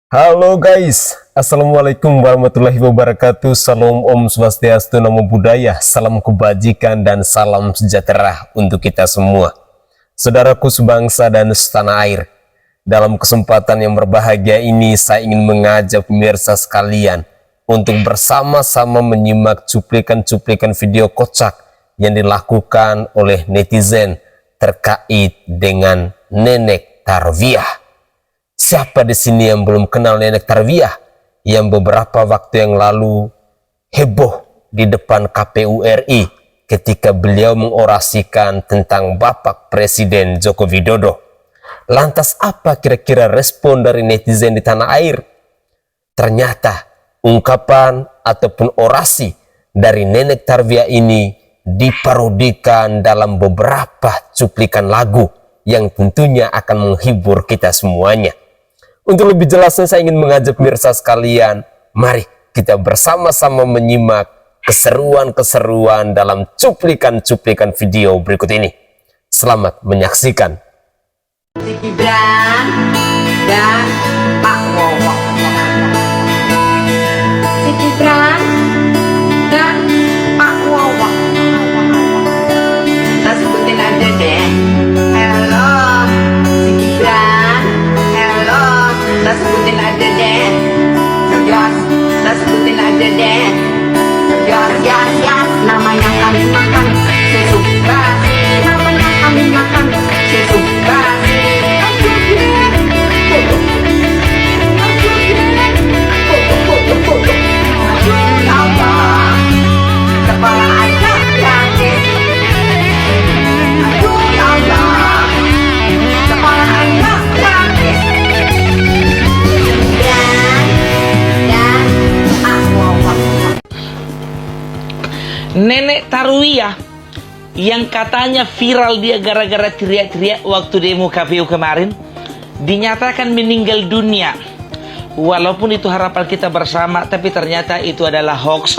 Halo guys, Assalamualaikum warahmatullahi wabarakatuh. Salam Om Swastiastu, Namo Buddhaya, salam kebajikan dan salam sejahtera untuk kita semua. Saudaraku sebangsa dan setanah air, dalam kesempatan yang berbahagia ini saya ingin mengajak pemirsa sekalian untuk bersama-sama menyimak cuplikan-cuplikan video kocak yang dilakukan oleh netizen terkait dengan Nenek Tarwiyah. Siapa di sini yang belum kenal Nenek Tarwiyah yang beberapa waktu yang lalu heboh di depan KPU RI ketika beliau mengorasikan tentang Bapak Presiden Joko Widodo? Lantas apa kira-kira respon dari netizen di tanah air? Ternyata ungkapan ataupun orasi dari Nenek Tarwiyah ini diparodikan dalam beberapa cuplikan lagu yang tentunya akan menghibur kita semuanya. Untuk lebih jelasnya saya ingin mengajak pemirsa sekalian, mari kita bersama-sama menyimak keseruan-keseruan dalam cuplikan-cuplikan video berikut ini. Selamat menyaksikan. Si Gibran dan Pak Wowok. Si Gibran dan Pak Wowok. Kita sebutin aja deh. Halo, si Gibran. Halo, kita sebutin aja deh. Yos, kita sebutin aja deh. Yos, yos, yos. Namanya kami makan sesuka. Namanya kami makan sesuka. Nenek Tarwiyah yang katanya viral dia gara-gara teriak-teriak waktu demo KPU kemarin dinyatakan meninggal dunia. Walaupun itu harapan kita bersama, tapi ternyata itu adalah hoax.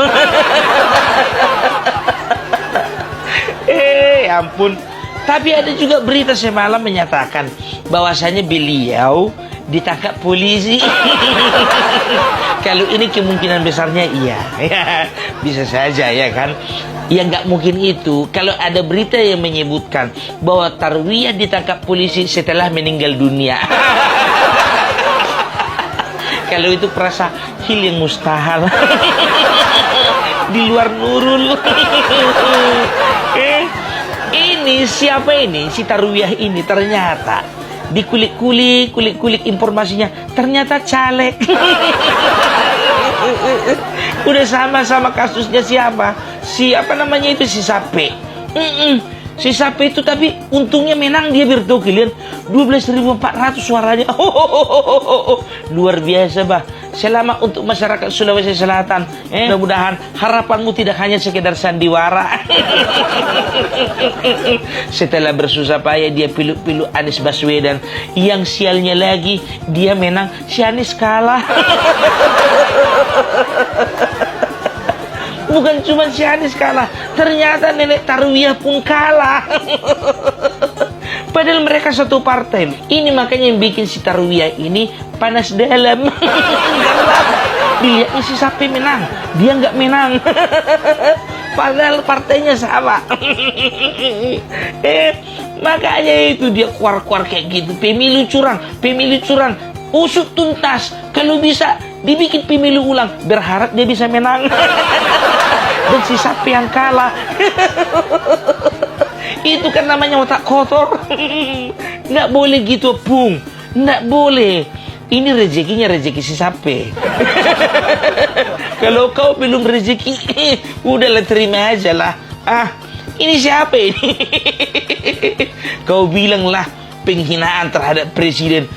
Ampun. Tapi ada juga berita semalam menyatakan bahwasanya beliau ditangkap polisi. Kalau ini kemungkinan besarnya iya. Bisa saja ya kan. Ya nggak mungkin itu kalau ada berita yang menyebutkan bahwa Tarwiyah ditangkap polisi setelah meninggal dunia. Kalau itu perasa hal yang mustahil. Di luar nurul. Ini siapa ini? Si Tarwiyah ini ternyata dikulik-kulik informasinya, ternyata caleg. Udah sama-sama kasusnya siapa namanya itu, si Sape. Si Sape itu, tapi untungnya menang dia bertahu kalian 12.400 suaranya. Luar biasa bah. Selamat untuk masyarakat Sulawesi Selatan. Mudah-mudahan harapanmu tidak hanya sekedar sandiwara. Setelah bersusah payah dia pilih Anies Baswedan, yang sialnya lagi dia menang, si Anies kalah. Bukan cuma si Anies kalah, ternyata Nenek Tarwiyah pun kalah. Padahal mereka satu partai. Ini makanya yang bikin si Tarwiyah ini panas dalam. Dilihatnya si Sapi menang, dia nggak menang. Padahal partainya sama. Makanya itu dia keluar-keluar kayak gitu. Pemilu curang. Usut tuntas. Kalau bisa dibikin pemilu ulang, berharap dia bisa menang. Dan si Sapi yang kalah. Itu kan namanya otak kotor. Nggak boleh gitu, Pung. Nggak boleh. Ini rezekinya rezeki si Sapi. Kalau kau belum rezeki, udahlah terima aja lah. Ini siapa ini? Kau bilanglah penghinaan terhadap presiden.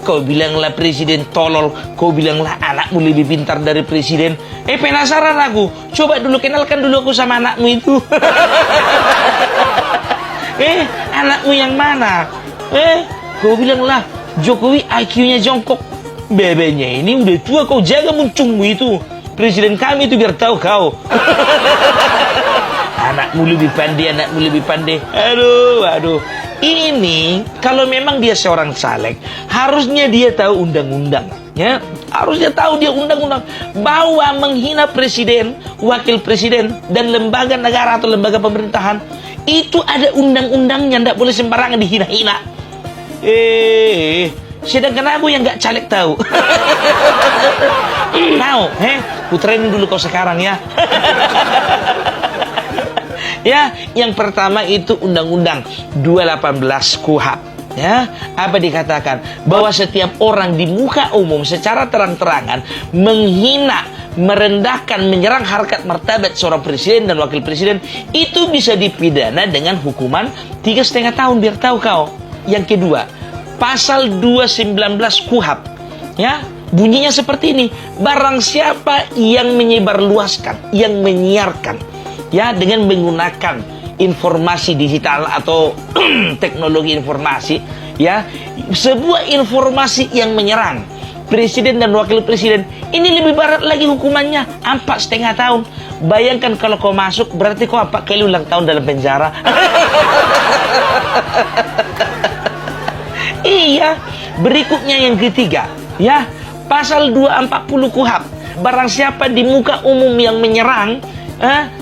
Kau bilanglah presiden tolol. Kau bilanglah anakmu lebih pintar dari presiden. Penasaran aku. Coba dulu kenalkan dulu aku sama anakmu itu. Anakmu yang mana? Kau bilanglah Jokowi IQ-nya jongkok. Bebenya ini udah tua, kau jaga muncungmu itu. Presiden kami itu biar tahu kau. Anakmu lebih pandai. Aduh. Ini kalau memang dia seorang caleg, harusnya dia tahu undang-undang. Ya, harusnya tahu dia undang-undang bahwa menghina presiden, wakil presiden, dan lembaga negara atau lembaga pemerintahan itu ada undang-undangnya, tidak boleh sembarangan dihina-hina. Sedangkan aku yang nggak caleg tahu. Tahu, putrenin dulu kau sekarang ya. Ya, yang pertama itu Undang-Undang 218 KUHP. Ya, apa dikatakan? Bahwa setiap orang di muka umum secara terang-terangan menghina, merendahkan, menyerang harkat martabat seorang presiden dan wakil presiden itu bisa dipidana dengan hukuman 3,5 tahun. Biar tahu kau. Yang kedua, pasal 219 KUHP. Ya, bunyinya seperti ini. Barang siapa yang menyebarluaskan, yang menyiarkan, ya, dengan menggunakan informasi digital atau teknologi informasi, ya, sebuah informasi yang menyerang presiden dan wakil presiden, ini lebih berat lagi hukumannya, 4,5 tahun. Bayangkan kalau kau masuk, berarti kau 4 kali ulang tahun dalam penjara. Iya. Berikutnya yang ketiga, ya, pasal 240 KUHP. Barang siapa di muka umum yang menyerang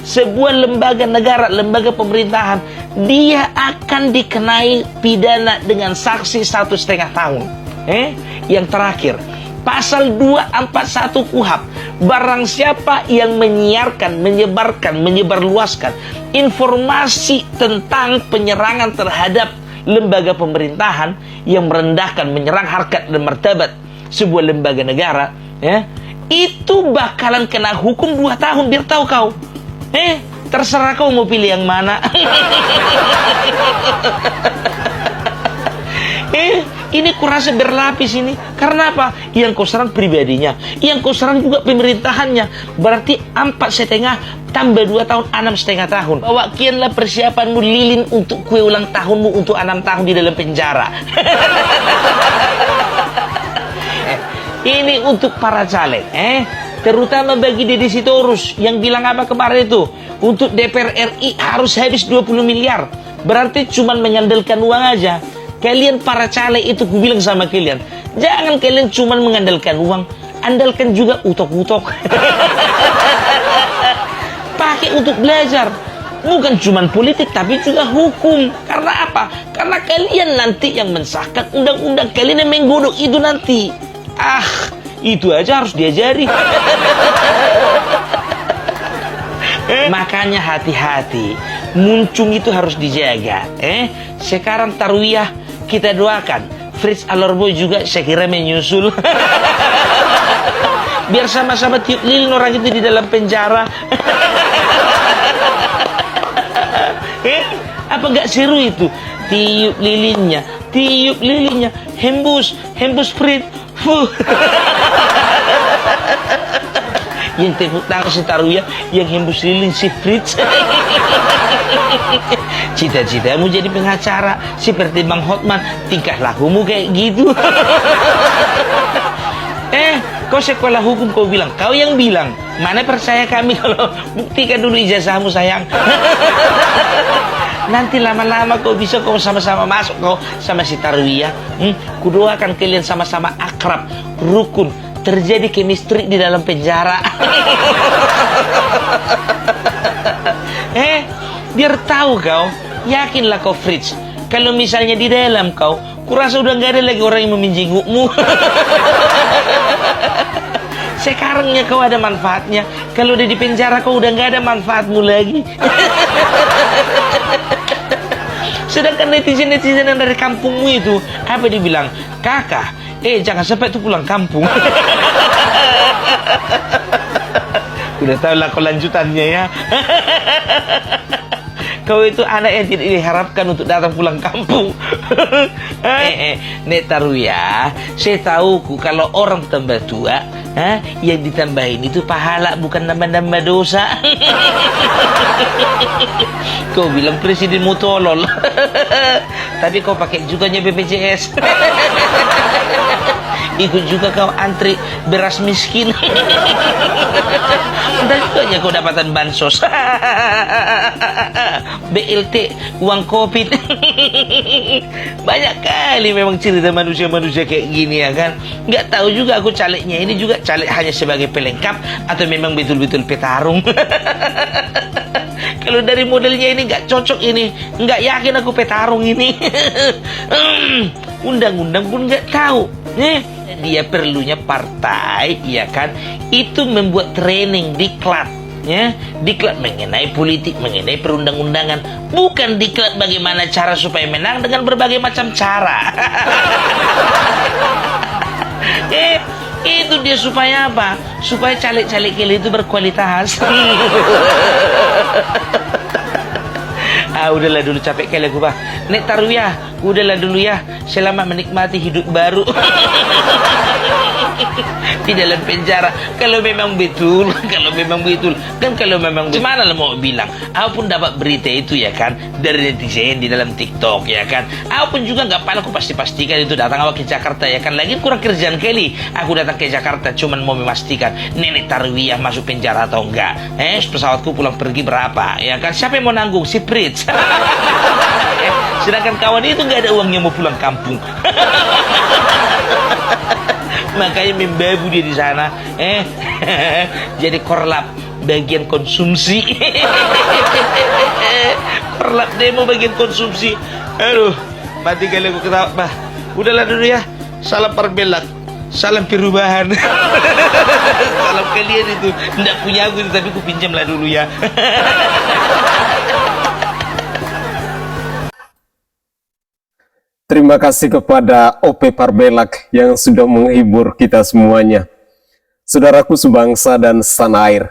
sebuah lembaga negara, lembaga pemerintahan, dia akan dikenai pidana dengan sanksi 1,5 tahun. Yang terakhir, pasal 241 KUHP. Barang siapa yang menyiarkan, menyebarkan, menyebarluaskan informasi tentang penyerangan terhadap lembaga pemerintahan yang merendahkan, menyerang harkat dan martabat sebuah lembaga negara, ya, itu bakalan kena hukum 2 tahun. Biar tahu kau. Terserah kau mau pilih yang mana. Ini kurasa berlapis ini. Karena apa? Yang kau serang pribadinya, yang kau serang juga pemerintahannya. Berarti 4,5 tambah 2 tahun, 6,5 tahun. Bawa kianlah persiapanmu lilin untuk kue ulang tahunmu untuk 6 tahun di dalam penjara. Ini untuk para caleg, terutama bagi Deddy Sitorus yang bilang apa kemarin itu, untuk DPR RI harus habis 20 miliar. Berarti cuma mengandalkan uang aja. Kalian para caleg itu, ku bilang sama kalian, jangan kalian cuma mengandalkan uang, andalkan juga utok-utok. Pakai untuk belajar, bukan cuma politik tapi juga hukum. Karena apa? Karena kalian nanti yang mensahkan undang-undang, kalian yang menggodok itu nanti. Itu aja harus diajari. Makanya hati-hati, muncung itu harus dijaga. Sekarang tarwiyah kita doakan, Fritz Alorboy juga saya kira menyusul. Biar sama-sama tiup lilin orang itu di dalam penjara. Apa gak seru itu? Tiup lilinnya, hembus Fritz. Yang tepuk tangan si Tarwiyah, yang hembus lilin si Fritz. Cita-citamu jadi pengacara seperti Bang Hotman, tingkah lakumu kayak gitu. Kau sekolah hukum, kau bilang, kau yang bilang, mana percaya kami kalau buktikan dulu ijazahmu sayang. Nanti lama-lama kau bisa kau sama-sama masuk kau sama si Tarwiyah. Kudoakan kalian sama-sama akrab, rukun, terjadi chemistry di dalam penjara. Biar tahu kau, yakinlah kau Fritz, kalau misalnya di dalam kau, kurasa udah gak ada lagi orang yang meminjingukmu. Sekarangnya kau ada manfaatnya, kalau udah di penjara kau udah gak ada manfaatmu lagi. Sedangkan netizen-netizen yang dari kampungmu itu, apa dibilang? Kakak, jangan sampai itu pulang kampung. Udah tahu lah kau lanjutannya ya. Kau itu anak yang tidak diharapkan untuk datang pulang kampung. Nek Tarwiyah, saya tahu kalau orang tambah tua, yang ditambahin itu pahala, bukan nambah-nambah dosa. Kau bilang presidenmu tolol. Tapi kau pakai juga BPJS. Ikut juga kau antri beras miskin. Entah juga ya kau dapatan bansos. BLT, uang COVID. Banyak kali memang cerita manusia-manusia kayak gini ya kan. Nggak tahu juga aku calegnya ini juga caleg hanya sebagai pelengkap atau memang betul-betul petarung. Kalau dari modelnya ini nggak cocok ini, nggak yakin aku petarung ini. Undang-undang pun nggak tahu. Dia perlunya partai, ya kan? Itu membuat training diklat, ya, diklat mengenai politik, mengenai perundang-undangan, bukan diklat bagaimana cara supaya menang dengan berbagai macam cara. Itu dia supaya apa? Supaya caleg-caleg kali itu berkualitas. Udahlah dulu, capek kali aku, Pak. Nek taruh ya, udahlah dulu ya. Selamat menikmati hidup baru. Di dalam penjara. Kalau memang betul, kan kalau memang betul, gimana lah mau bilang? Aku pun dapat berita itu ya kan dari netizen di dalam TikTok ya kan. Aku pun juga nggak pernah aku pastikan itu datang awak ke Jakarta ya kan. Lagi kurang kerjaan kali. Aku datang ke Jakarta cuman mau memastikan Nenek Tarwiyah masuk penjara atau enggak. Pesawatku pulang pergi berapa ya kan? Siapa yang mau nanggung? Si Pritz. Sedangkan kawan itu nggak ada uangnya mau pulang kampung. Makanya membabu dia di sana. Jadi korlap bagian konsumsi. Korlap demo bagian konsumsi. Aduh, mati kali aku ketawa. Bah, udahlah dulu ya. Salam Parbelak, salam perubahan. Salam kalian itu. Nggak punya aku itu, tapi ku pinjamlah dulu ya. Terima kasih kepada OP Parbelak yang sudah menghibur kita semuanya. Saudaraku sebangsa dan setanah air,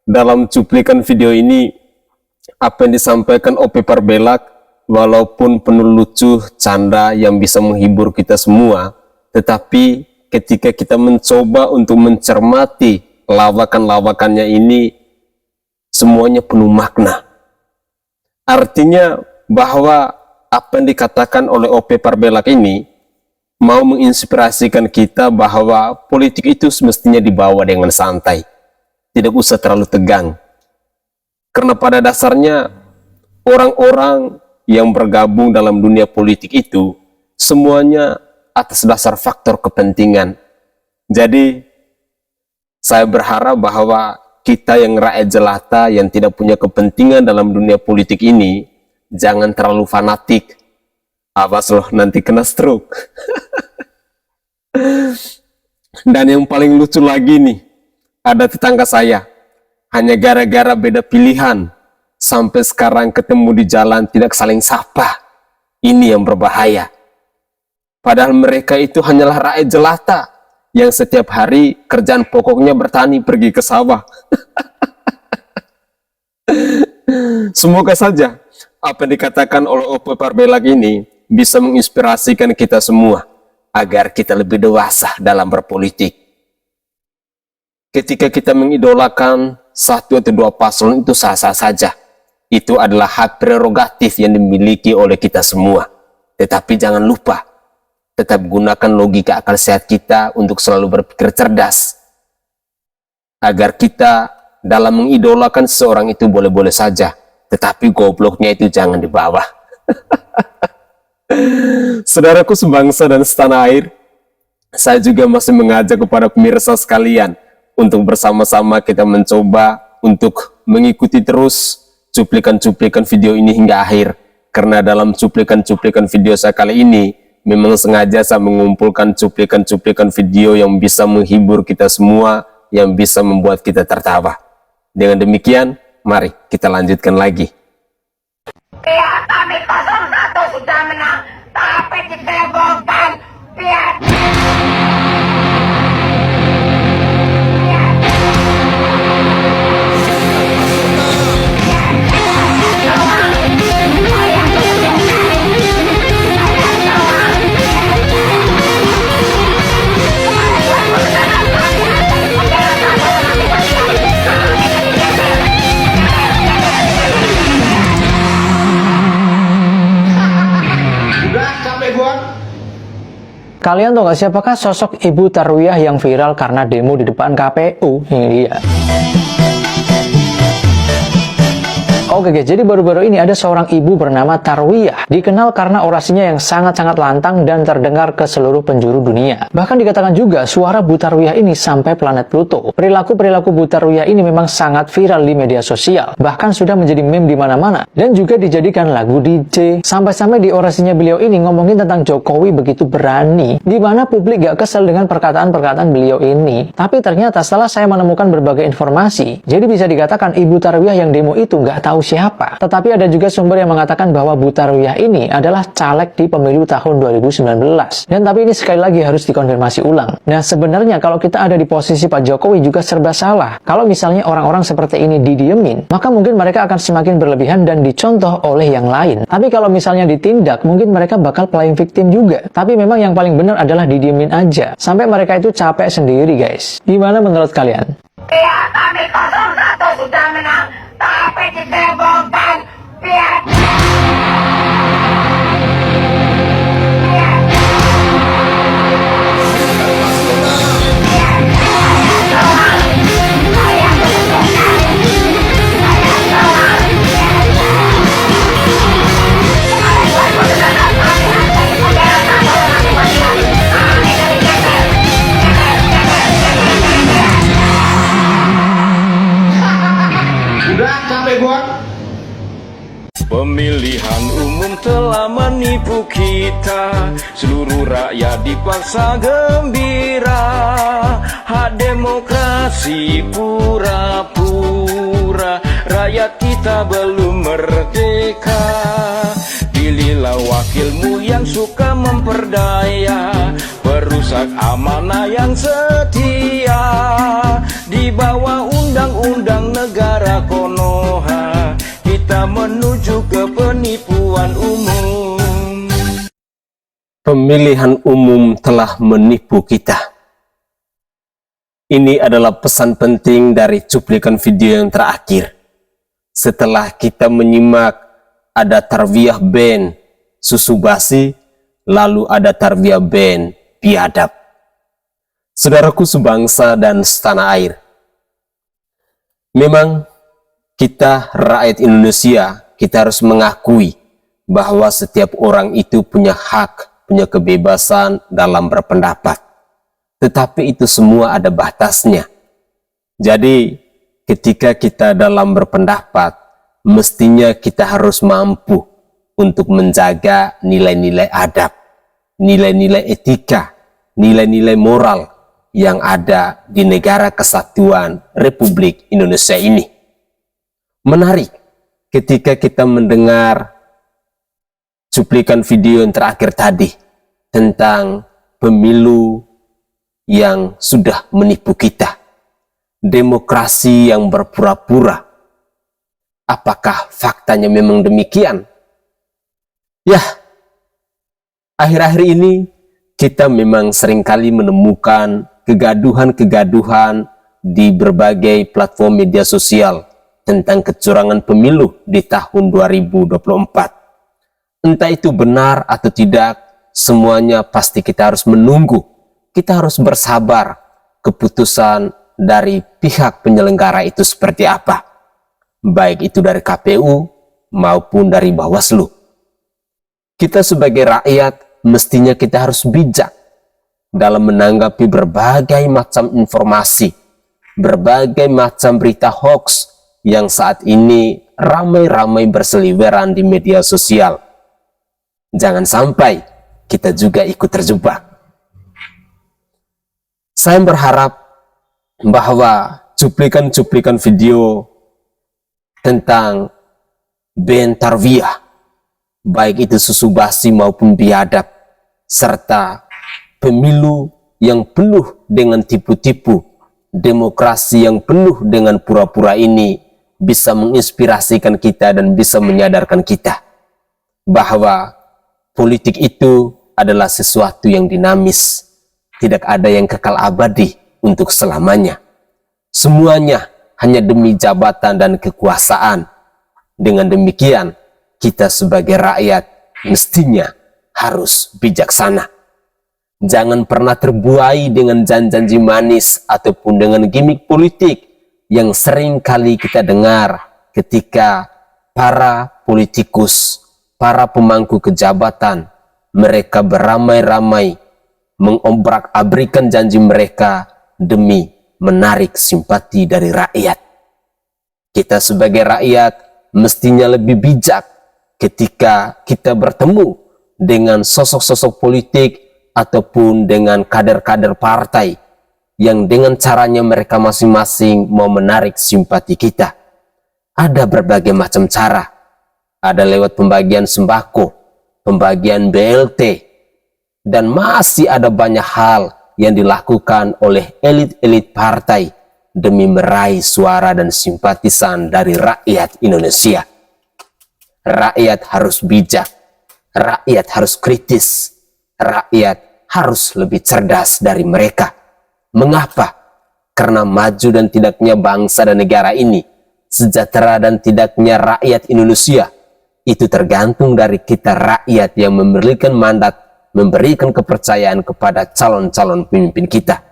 dalam cuplikan video ini, apa yang disampaikan OP Parbelak, walaupun penuh lucu, canda yang bisa menghibur kita semua, tetapi ketika kita mencoba untuk mencermati lawakan-lawakannya ini, semuanya penuh makna. Artinya bahwa apa yang dikatakan oleh OP Parbelak ini mau menginspirasikan kita bahwa politik itu semestinya dibawa dengan santai, tidak usah terlalu tegang. Karena pada dasarnya orang-orang yang bergabung dalam dunia politik itu semuanya atas dasar faktor kepentingan. Jadi saya berharap bahwa kita yang rakyat jelata yang tidak punya kepentingan dalam dunia politik ini jangan terlalu fanatik. Awas loh, nanti kena stroke. Dan yang paling lucu lagi nih, ada tetangga saya, hanya gara-gara beda pilihan, sampai sekarang ketemu di jalan tidak saling sapa. Ini yang berbahaya. Padahal mereka itu hanyalah rakyat jelata, yang setiap hari kerjaan pokoknya bertani, pergi ke sawah. Semoga saja apa yang dikatakan oleh OP Parbelak ini bisa menginspirasikan kita semua agar kita lebih dewasa dalam berpolitik. Ketika kita mengidolakan satu atau dua paslon itu sah-sah saja. Itu adalah hak prerogatif yang dimiliki oleh kita semua. Tetapi jangan lupa, tetap gunakan logika akal sehat kita untuk selalu berpikir cerdas. Agar kita dalam mengidolakan seseorang itu boleh-boleh saja, tetapi gobloknya itu jangan di bawah. Saudaraku sebangsa dan setanah air, saya juga masih mengajak kepada pemirsa sekalian untuk bersama-sama kita mencoba untuk mengikuti terus cuplikan-cuplikan video ini hingga akhir. Karena dalam cuplikan-cuplikan video saya kali ini memang sengaja saya mengumpulkan cuplikan-cuplikan video yang bisa menghibur kita semua, yang bisa membuat kita tertawa. Dengan demikian, mari kita lanjutkan lagi. Pihak kami 01 sudah menang, tapi ditembokkan pihak. Kalian tahu gak siapakah sosok Ibu Tarwiyah yang viral karena demo di depan KPU? Ini dia. Oke guys, jadi baru-baru ini ada seorang ibu bernama Tarwiyah. Dikenal karena orasinya yang sangat-sangat lantang dan terdengar ke seluruh penjuru dunia. Bahkan dikatakan juga suara Bu Tarwiyah ini sampai planet Pluto. Perilaku-perilaku Bu Tarwiyah ini memang sangat viral di media sosial. Bahkan sudah menjadi meme di mana-mana. Dan juga dijadikan lagu DJ. Sampai-sampai di orasinya beliau ini ngomongin tentang Jokowi begitu berani. Di mana publik gak kesel dengan perkataan-perkataan beliau ini. Tapi ternyata setelah saya menemukan berbagai informasi, jadi bisa dikatakan Ibu Tarwiyah yang demo itu gak tahu siapa. Tetapi ada juga sumber yang mengatakan bahwa Bu Tarwiyah ini adalah caleg di pemilu tahun 2019. Dan tapi ini sekali lagi harus dikonfirmasi ulang. Nah sebenarnya kalau kita ada di posisi Pak Jokowi juga serba salah. Kalau misalnya orang-orang seperti ini didiemin, maka mungkin mereka akan semakin berlebihan dan dicontoh oleh yang lain. Tapi kalau misalnya ditindak, mungkin mereka bakal playing victim juga. Tapi memang yang paling benar adalah didiemin aja. Sampai mereka itu capek sendiri guys. Gimana menurut kalian? Iya, kami 01 sudah menang, tapi dicebongkan. Biar Pemilihan umum telah menipu kita, seluruh rakyat dipaksa gembira. Hak demokrasi pura-pura, rakyat kita belum merdeka. Pilihlah wakilmu yang suka memperdaya, perusak amanah yang setia. Di bawah undang-undang negara Konoha, kita menuju ke penipuan umum. Pemilihan umum telah menipu kita. Ini adalah pesan penting dari cuplikan video yang terakhir. Setelah kita menyimak ada Tarwiyah band susu basi, lalu ada Tarwiyah band biadab. Saudaraku sebangsa dan setanah air, memang kita rakyat Indonesia, kita harus mengakui bahwa setiap orang itu punya hak, punya kebebasan dalam berpendapat. Tetapi itu semua ada batasnya. Jadi ketika kita dalam berpendapat, mestinya kita harus mampu untuk menjaga nilai-nilai adab, nilai-nilai etika, nilai-nilai moral yang ada di negara kesatuan Republik Indonesia ini. Menarik ketika kita mendengar cuplikan video yang terakhir tadi tentang pemilu yang sudah menipu kita, demokrasi yang berpura-pura. Apakah faktanya memang demikian? Ya, akhir-akhir ini kita memang seringkali menemukan kegaduhan-kegaduhan di berbagai platform media sosial tentang kecurangan pemilu di tahun 2024. Entah itu benar atau tidak, semuanya pasti kita harus menunggu. Kita harus bersabar keputusan dari pihak penyelenggara itu seperti apa. Baik itu dari KPU maupun dari Bawaslu. Kita sebagai rakyat mestinya kita harus bijak dalam menanggapi berbagai macam informasi, berbagai macam berita hoax yang saat ini ramai-ramai berseliweran di media sosial. Jangan sampai kita juga ikut terjebak. Saya berharap bahwa cuplikan-cuplikan video tentang band Tarwiyah, baik itu susu basi maupun biadab, serta pemilu yang penuh dengan tipu-tipu, demokrasi yang penuh dengan pura-pura ini bisa menginspirasikan kita dan bisa menyadarkan kita bahwa politik itu adalah sesuatu yang dinamis, tidak ada yang kekal abadi untuk selamanya. Semuanya hanya demi jabatan dan kekuasaan. Dengan demikian, kita sebagai rakyat mestinya harus bijaksana. Jangan pernah terbuai dengan janji-janji manis ataupun dengan gimmick politik yang sering kali kita dengar ketika para politikus, para pemangku kejabatan, mereka beramai-ramai mengobrak-abrikan janji mereka demi menarik simpati dari rakyat. Kita sebagai rakyat mestinya lebih bijak ketika kita bertemu dengan sosok-sosok politik ataupun dengan kader-kader partai yang dengan caranya mereka masing-masing mau menarik simpati kita. Ada berbagai macam cara. Ada lewat pembagian sembako, pembagian BLT, dan masih ada banyak hal yang dilakukan oleh elit-elit partai demi meraih suara dan simpatisan dari rakyat Indonesia. Rakyat harus bijak, rakyat harus kritis, rakyat harus lebih cerdas dari mereka. Mengapa? Karena maju dan tidaknya bangsa dan negara ini, sejahtera dan tidaknya rakyat Indonesia, itu tergantung dari kita rakyat yang memberikan mandat, memberikan kepercayaan kepada calon-calon pemimpin kita.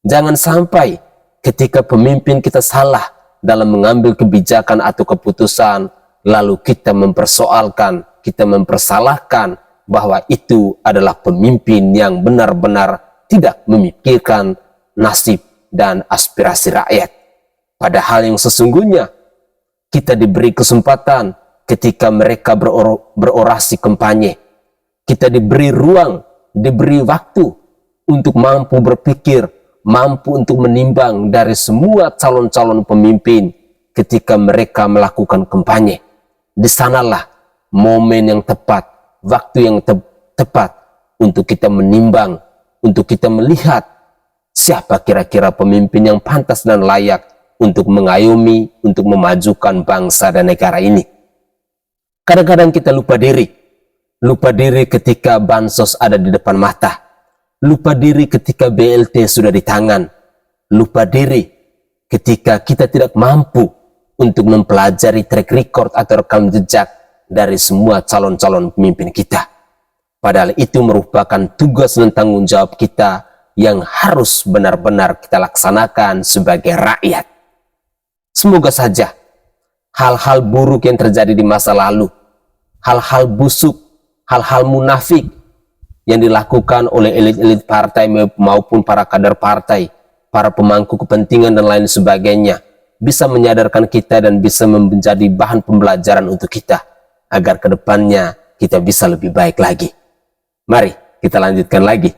Jangan sampai ketika pemimpin kita salah dalam mengambil kebijakan atau keputusan, lalu kita mempersoalkan, kita mempersalahkan bahwa itu adalah pemimpin yang benar-benar tidak memikirkan nasib dan aspirasi rakyat. Padahal yang sesungguhnya kita diberi kesempatan ketika mereka berorasi kampanye. Kita diberi ruang, diberi waktu untuk mampu berpikir, mampu untuk menimbang dari semua calon-calon pemimpin ketika mereka melakukan kampanye. Di sanalah momen yang tepat, waktu yang tepat untuk kita menimbang, untuk kita melihat siapa kira-kira pemimpin yang pantas dan layak untuk mengayomi, untuk memajukan bangsa dan negara ini. Kadang-kadang kita lupa diri ketika bansos ada di depan mata, lupa diri ketika BLT sudah di tangan, lupa diri ketika kita tidak mampu untuk mempelajari track record atau rekam jejak dari semua calon-calon pemimpin kita. Padahal itu merupakan tugas dan tanggung jawab kita yang harus benar-benar kita laksanakan sebagai rakyat. Semoga saja hal-hal buruk yang terjadi di masa lalu, hal-hal busuk, hal-hal munafik yang dilakukan oleh elit-elit partai maupun para kader partai, para pemangku kepentingan dan lain sebagainya, bisa menyadarkan kita dan bisa menjadi bahan pembelajaran untuk kita, agar kedepannya kita bisa lebih baik lagi. Mari kita lanjutkan lagi.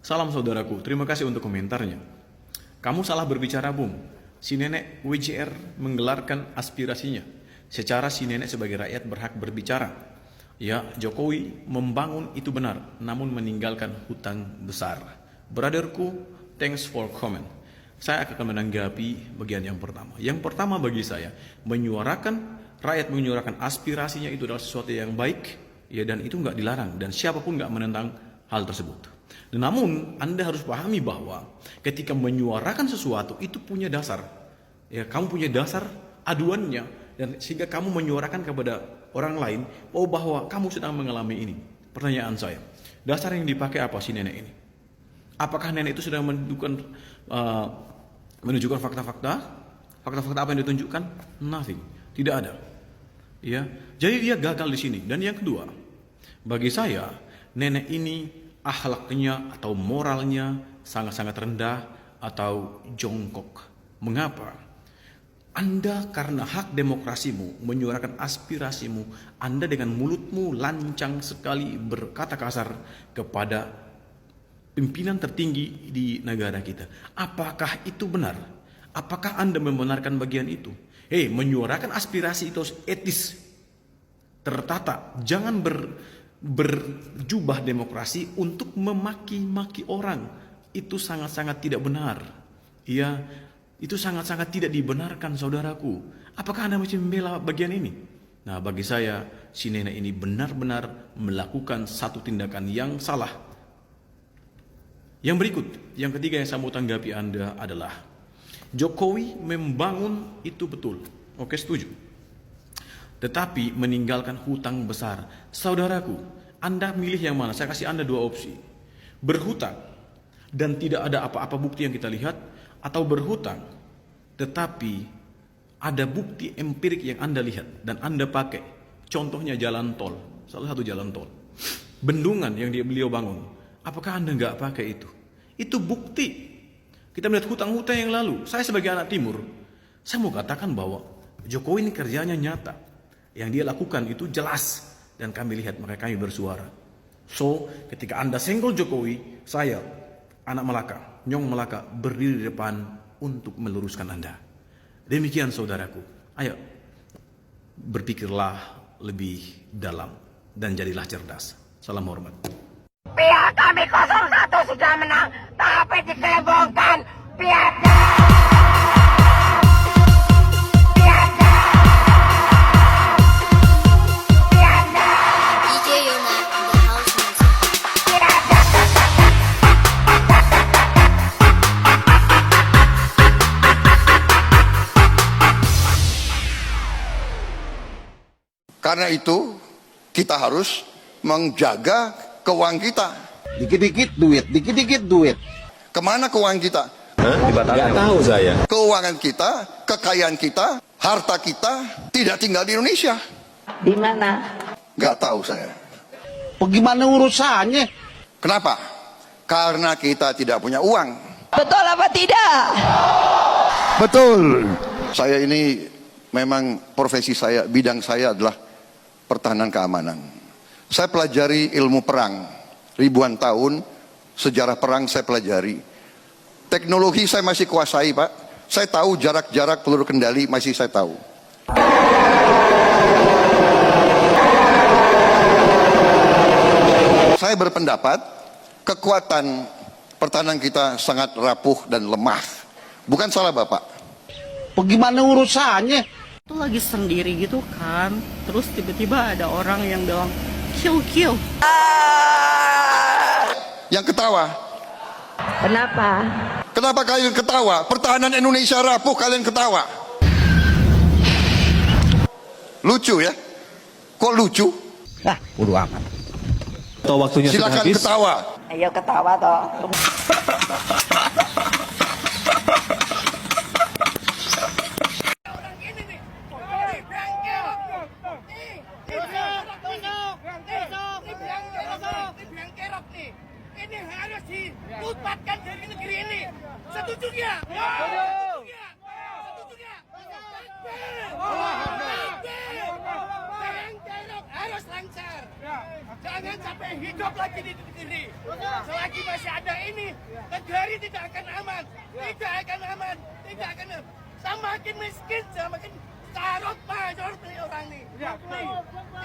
Salam saudaraku, terima kasih untuk komentarnya. Kamu salah berbicara, Bung. Si nenek WJR menggelarkan aspirasinya. Secara si nenek sebagai rakyat berhak berbicara. Ya, Jokowi membangun itu benar, namun meninggalkan hutang besar. Brotherku, thanks for comment. Saya akan menanggapi bagian yang pertama. Yang pertama bagi saya, rakyat menyuarakan aspirasinya itu adalah sesuatu yang baik, ya, dan itu nggak dilarang, dan siapapun nggak menentang hal tersebut. Namun Anda harus pahami bahwa ketika menyuarakan sesuatu itu punya dasar, ya, kamu punya dasar aduannya, dan sehingga kamu menyuarakan kepada orang lain bahwa kamu sedang mengalami ini. Pertanyaan saya, dasar yang dipakai apa si nenek ini? Apakah nenek itu sudah menunjukkan fakta-fakta apa yang ditunjukkan? Nothing, tidak ada. Ya, jadi dia gagal di sini. Dan yang kedua, bagi saya nenek ini akhlaknya atau moralnya sangat-sangat rendah atau jongkok. Mengapa? Anda karena hak demokrasimu menyuarakan aspirasimu, Anda dengan mulutmu lancang sekali berkata kasar kepada pimpinan tertinggi di negara kita. Apakah itu benar? Apakah Anda membenarkan bagian itu? Menyuarakan aspirasi itu etis, tertata. Jangan berjubah demokrasi untuk memaki-maki orang. Itu sangat-sangat tidak benar. Ya, itu sangat-sangat tidak dibenarkan, saudaraku. Apakah Anda masih membela bagian ini? Nah, bagi saya, si nenek ini benar-benar melakukan satu tindakan yang salah. Yang berikut, yang ketiga yang saya mau tanggapi Anda adalah Jokowi membangun itu betul. Oke, setuju. tetapi meninggalkan hutang besar. Saudaraku, Anda milih yang mana? Saya kasih Anda 2 opsi. Berhutang dan tidak ada apa-apa bukti yang kita lihat, atau berhutang tetapi ada bukti empirik yang Anda lihat dan Anda pakai. Contohnya jalan tol, salah satu jalan tol, bendungan yang beliau bangun. Apakah Anda nggak pakai itu? Itu bukti. Kita melihat hutang-hutang yang lalu. Saya sebagai anak timur, saya mau katakan bahwa Jokowi ini kerjanya nyata. Yang dia lakukan itu jelas, dan kami lihat, maka kami bersuara. So, ketika Anda senggol Jokowi, saya, anak Melaka, Nyong Melaka, berdiri di depan untuk meluruskan Anda. Demikian saudaraku. Ayo, berpikirlah lebih dalam dan jadilah cerdas. Salam hormat. Pihak kami 01 sudah menang, tapi dikelebongkan pihak DJ Yona, the house music. Karena itu kita harus menjaga keuangan kita. Dikit-dikit duit. Kemana keuangan kita? Nggak tahu saya. Keuangan kita, kekayaan kita, harta kita tidak tinggal di Indonesia. Di mana? Nggak tahu saya. Bagaimana urusannya? Kenapa? Karena kita tidak punya uang. Betul apa tidak? Betul. Saya ini memang profesi saya, bidang saya adalah pertahanan keamanan. Saya pelajari ilmu perang ribuan tahun, sejarah perang saya pelajari. Teknologi saya masih kuasai, Pak. Saya tahu jarak-jarak peluru kendali, masih saya tahu. Saya berpendapat kekuatan pertahanan kita sangat rapuh dan lemah. Bukan salah Bapak. Bagaimana urusannya? Itu lagi sendiri gitu kan, terus tiba-tiba ada orang yang bilang kill. Yang ketawa. Kenapa? Kenapa kalian ketawa? Pertahanan Indonesia rapuh, kalian ketawa. Lucu ya? Kok lucu? Bodo amat. Atau waktunya Silakan ketawa. Ayo ketawa toh. Ini harus ditutupkan dari negeri ini. Setuju nggak? Setuju nggak? Dialog harus lancar. Jangan sampai hidup lagi di negeri. Selagi masih ada ini, negeri tidak akan aman. Tidak akan aman. Tidak akan aman. Semakin miskin, semakin carut major orang ini.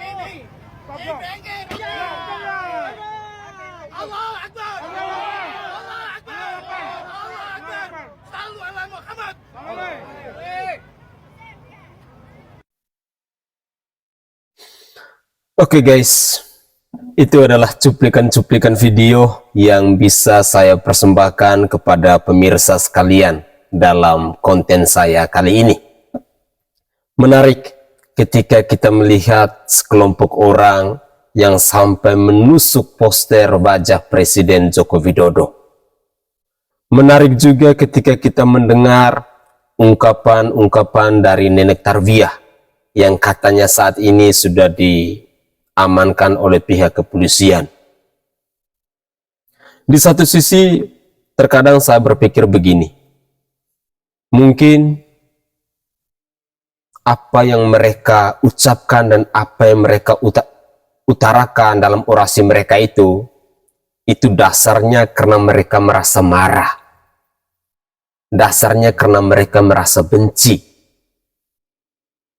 Ini bengkel. Allah Akbar. Allah Akbar. Allah Akbar. Sallu ala Muhammad. Oke guys, itu adalah cuplikan-cuplikan video yang bisa saya persembahkan kepada pemirsa sekalian dalam konten saya kali ini. Menarik ketika kita melihat sekelompok orang yang sampai menusuk poster wajah Presiden Joko Widodo. Menarik juga ketika kita mendengar ungkapan-ungkapan dari Nenek Tarwiyah yang katanya saat ini sudah diamankan oleh pihak kepolisian. Di satu sisi, terkadang saya berpikir begini, mungkin apa yang mereka ucapkan dan apa yang mereka utarakan dalam orasi mereka itu dasarnya karena mereka merasa marah. Dasarnya karena mereka merasa benci.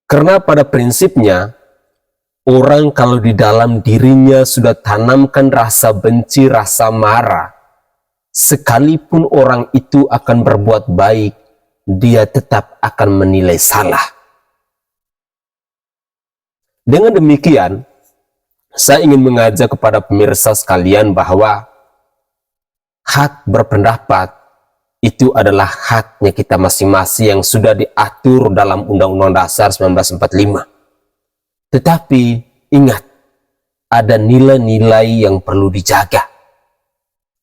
Karena pada prinsipnya, orang kalau di dalam dirinya sudah tanamkan rasa benci, rasa marah, sekalipun orang itu akan berbuat baik, dia tetap akan menilai salah. Dengan demikian, saya ingin mengajak kepada pemirsa sekalian bahwa hak berpendapat itu adalah haknya kita masing-masing yang sudah diatur dalam Undang-Undang Dasar 1945. Tetapi ingat, ada nilai-nilai yang perlu dijaga.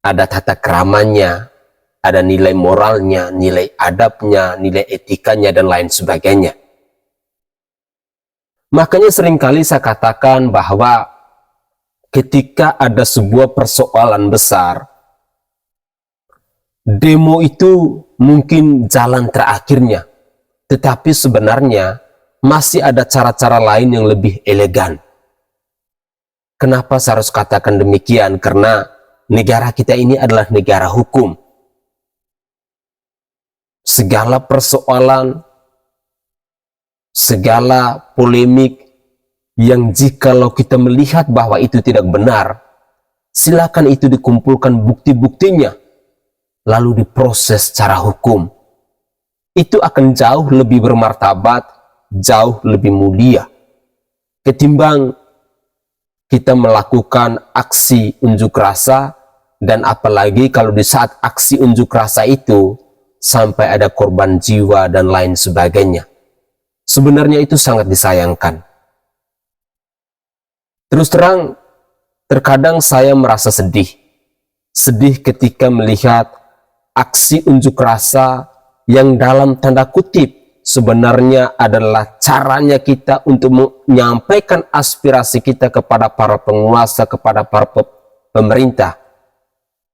Ada tata keramanya, ada nilai moralnya, nilai adabnya, nilai etikanya, dan lain sebagainya. Makanya seringkali saya katakan bahwa ketika ada sebuah persoalan besar, demo itu mungkin jalan terakhirnya, tetapi sebenarnya masih ada cara-cara lain yang lebih elegan. Kenapa saya harus katakan demikian? Karena negara kita ini adalah negara hukum. Segala persoalan, segala polemik yang jikalau kita melihat bahwa itu tidak benar, silakan itu dikumpulkan bukti-buktinya, lalu diproses secara hukum. Itu akan jauh lebih bermartabat, jauh lebih mulia, ketimbang kita melakukan aksi unjuk rasa, dan apalagi kalau di saat aksi unjuk rasa itu sampai ada korban jiwa dan lain sebagainya. Sebenarnya itu sangat disayangkan. Terus terang, terkadang saya merasa sedih. Sedih ketika melihat aksi unjuk rasa yang dalam tanda kutip sebenarnya adalah caranya kita untuk menyampaikan aspirasi kita kepada para penguasa, kepada para pemerintah,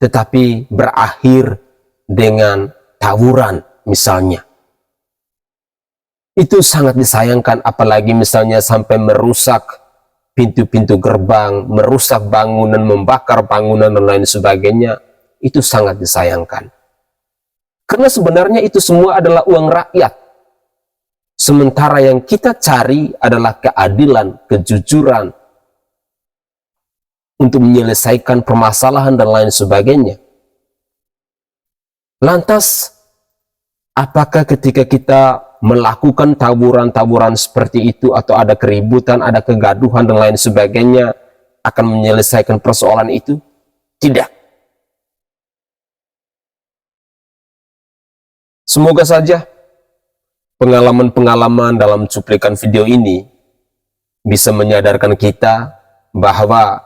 tetapi berakhir dengan tawuran misalnya. Itu sangat disayangkan, apalagi misalnya sampai merusak pintu-pintu gerbang, merusak bangunan, membakar bangunan dan lain sebagainya. Itu sangat disayangkan. Karena sebenarnya itu semua adalah uang rakyat. Sementara yang kita cari adalah keadilan, kejujuran, untuk menyelesaikan permasalahan dan lain sebagainya. Lantas, apakah ketika kita melakukan tawuran-tawuran seperti itu, atau ada keributan, ada kegaduhan dan lain sebagainya, akan menyelesaikan persoalan itu? Tidak. Semoga saja pengalaman-pengalaman dalam cuplikan video ini bisa menyadarkan kita bahwa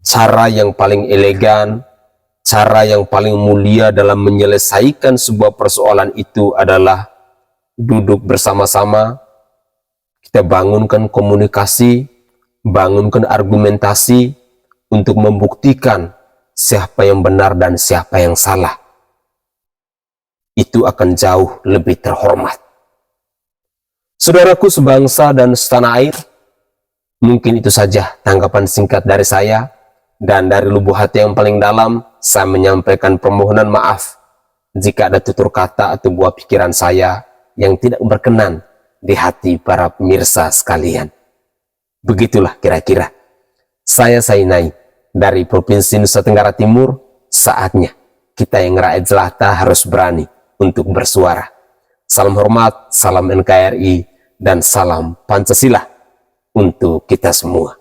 cara yang paling elegan, cara yang paling mulia dalam menyelesaikan sebuah persoalan itu adalah duduk bersama-sama, kita bangunkan komunikasi, bangunkan argumentasi untuk membuktikan siapa yang benar dan siapa yang salah. Itu akan jauh lebih terhormat. Saudaraku sebangsa dan setanah air, mungkin itu saja tanggapan singkat dari saya, dan dari lubuk hati yang paling dalam, saya menyampaikan permohonan maaf jika ada tutur kata atau buah pikiran saya yang tidak berkenan di hati para pemirsa sekalian. Begitulah kira-kira. Saya Sainai dari Provinsi Nusa Tenggara Timur. Saatnya kita yang rakyat jelata harus berani untuk bersuara. Salam hormat, salam NKRI, dan salam Pancasila untuk kita semua.